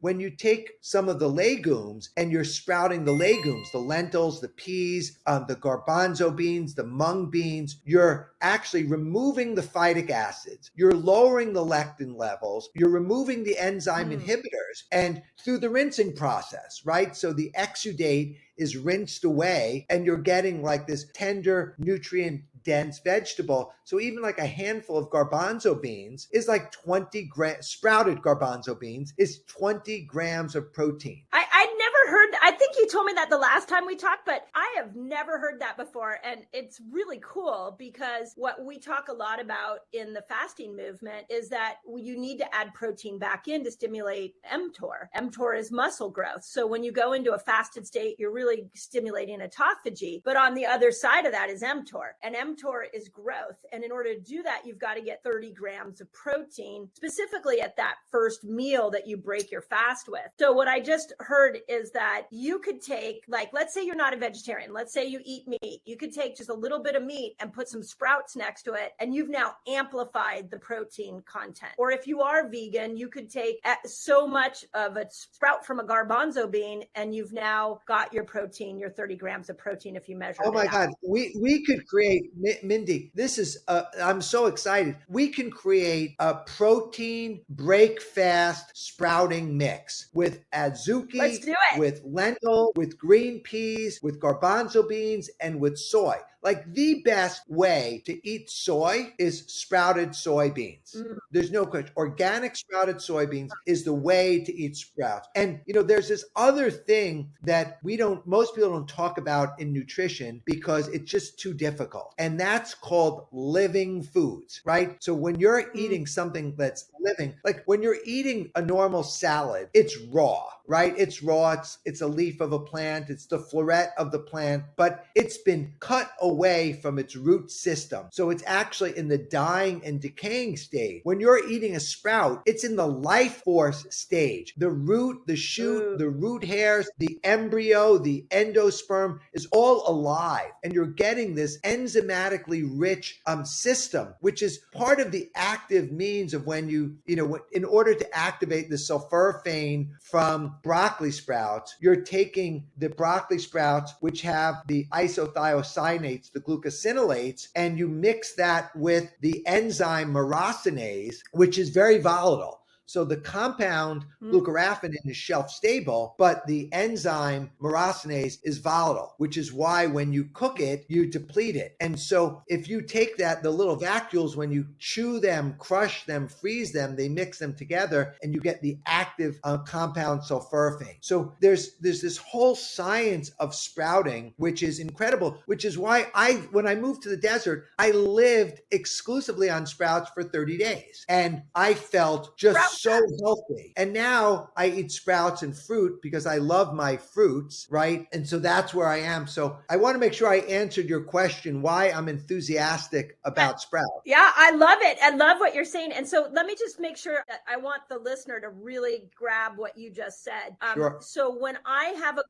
when you take some of the legumes and you're sprouting the legumes, the lentils, the peas, the garbanzo beans, the mung beans, you're actually removing the phytic acids. You're lowering the lectin levels. You're removing the enzyme inhibitors, and through the rinsing process, right? So the exudate is rinsed away and you're getting like this tender, nutrient dense vegetable. So even like a handful of garbanzo beans is like 20 grams, sprouted garbanzo beans is 20 grams of protein. I'd never heard, I think you told me that the last time we talked, but I have never heard that before. And it's really cool because what we talk a lot about in the fasting movement is that you need to add protein back in to stimulate mTOR. mTOR is muscle growth. So when you go into a fasted state, you're really stimulating autophagy. But on the other side of that is mTOR. And mTOR is growth. And in order to do that, you've got to get 30 grams of protein, specifically at that first meal that you break your fast with. So what I just heard is that you could take, like, let's say you're not a vegetarian. Let's say you eat meat. You could take just a little bit of meat and put some sprouts next to it, and you've now amplified the protein content. Or if you are vegan, you could take so much of a sprout from a garbanzo bean, and you've now got your protein, your 30 grams of protein if you measure it. Oh my God. We could create, Mindy, this is, I'm so excited. We can create a protein break fast sprouting mix with adzuki, Let's do it. with lentil, with green peas, with garbanzo beans, and with soy. Like the best way to eat soy is sprouted soybeans. There's no question. Organic sprouted soybeans is the way to eat sprouts. And, you know, there's this other thing that most people don't talk about in nutrition because it's just too difficult. And that's called living foods, right? So when you're eating something that's living, like when you're eating a normal salad, it's raw, right? It's raw. It's a leaf of a plant. It's the floret of the plant, but it's been cut away from its root system. So it's actually in the dying and decaying stage. When you're eating a sprout, it's in the life force stage. The root, the shoot, the root hairs, the embryo, the endosperm is all alive. And you're getting this enzymatically rich system, which is part of the active means of when in order to activate the sulforaphane from broccoli sprouts, you're taking the broccoli sprouts, which have the isothiocyanates, the glucosinolates, and you mix that with the enzyme myrosinase, which is very volatile. So the compound glucoraphanin is shelf stable, but the enzyme myrosinase is volatile, which is why when you cook it, you deplete it. And so if you take the little vacuoles, when you chew them, crush them, freeze them, they mix them together and you get the active compound sulforaphane. So there's this whole science of sprouting, which is incredible, which is why when I moved to the desert, I lived exclusively on sprouts for 30 days. And I felt just so healthy. And now I eat sprouts and fruit because I love my fruits, right? And so that's where I am. So I want to make sure I answered your question, why I'm enthusiastic about sprouts. Yeah, I love it. I love what you're saying. And so let me just make sure that I want the listener to really grab what you just said. Sure. So when I have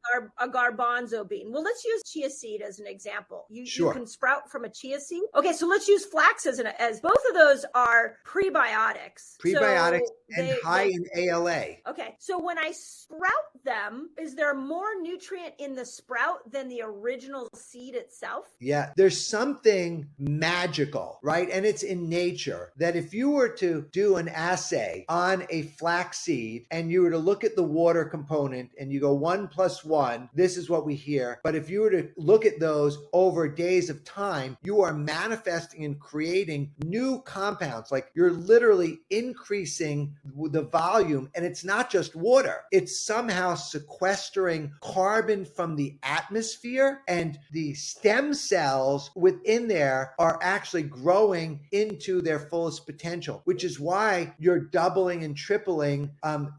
a garbanzo bean, well, let's use chia seed as an example. You can sprout from a chia seed. Okay, so let's use flax as both of those are prebiotics. Prebiotics and high in ALA. Okay, so when I sprout them, is there more nutrient in the sprout than the original seed itself? Yeah, there's something magical, right? And it's in nature that if you were to do an assay on a flax seed and you were to look at the water component and you go 1 + 1, this is what we hear. But if you were to look at those over days of time, you are manifesting and creating new compounds. Like you're literally increasing the volume, and it's not just water. It's somehow sequestering carbon from the atmosphere, and the stem cells within there are actually growing into their fullest potential, which is why you're doubling and tripling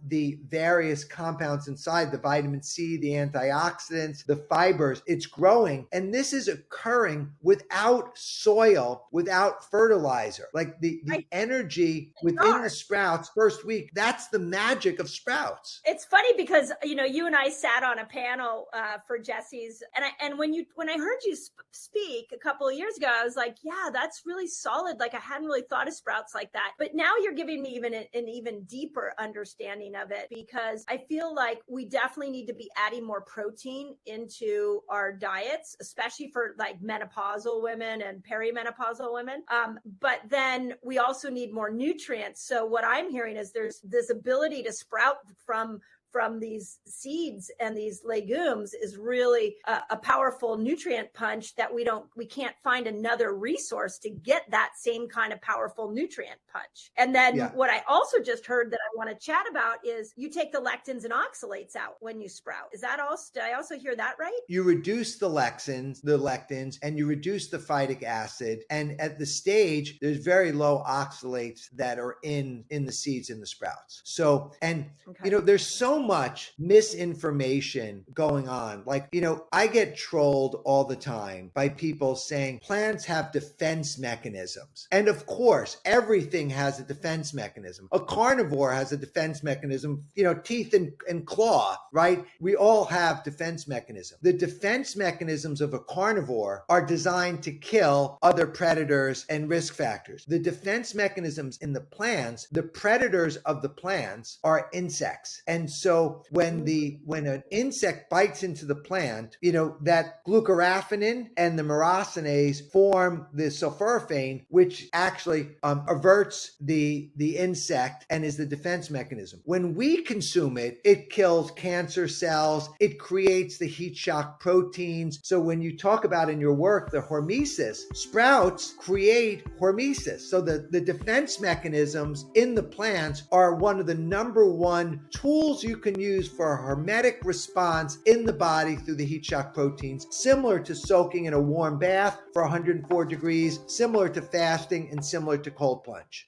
the various compounds inside, the vitamin C, the antioxidants, the fibers. It's growing, and this is occurring without soil, without fertilizer. Like the energy within the sprouts, first first week. That's the magic of sprouts. It's funny because, you and I sat on a panel for Jesse's, and when I heard you speak a couple of years ago, I was like, yeah, that's really solid. Like I hadn't really thought of sprouts like that. But now you're giving me even an even deeper understanding of it, because I feel like we definitely need to be adding more protein into our diets, especially for like menopausal women and perimenopausal women. But then we also need more nutrients. So what I'm hearing is there's this ability to sprout from these seeds and these legumes is really a powerful nutrient punch that we can't find another resource to get that same kind of powerful nutrient punch. And then what I also just heard that I want to chat about is you take the lectins and oxalates out when you sprout. Is that also, did I also hear that right? You reduce the lectins, and you reduce the phytic acid. And at the stage, there's very low oxalates that are in the seeds in the sprouts. So, and there's so much misinformation going on. Like, I get trolled all the time by people saying plants have defense mechanisms. And of course, everything has a defense mechanism. A carnivore has a defense mechanism, teeth and claw, right? We all have defense mechanisms. The defense mechanisms of a carnivore are designed to kill other predators and risk factors. The defense mechanisms in the plants, the predators of the plants are insects. And so when an insect bites into the plant, that glucoraphanin and the myrosinase form the sulforaphane, which actually averts the insect and is the defense mechanism. When we consume it, it kills cancer cells. It creates the heat shock proteins. So when you talk about in your work, the hormesis, sprouts create hormesis. So the defense mechanisms in the plants are one of the number one tools you can use for a hermetic response in the body through the heat shock proteins, similar to soaking in a warm bath for 104 degrees, similar to fasting, and similar to cold plunge.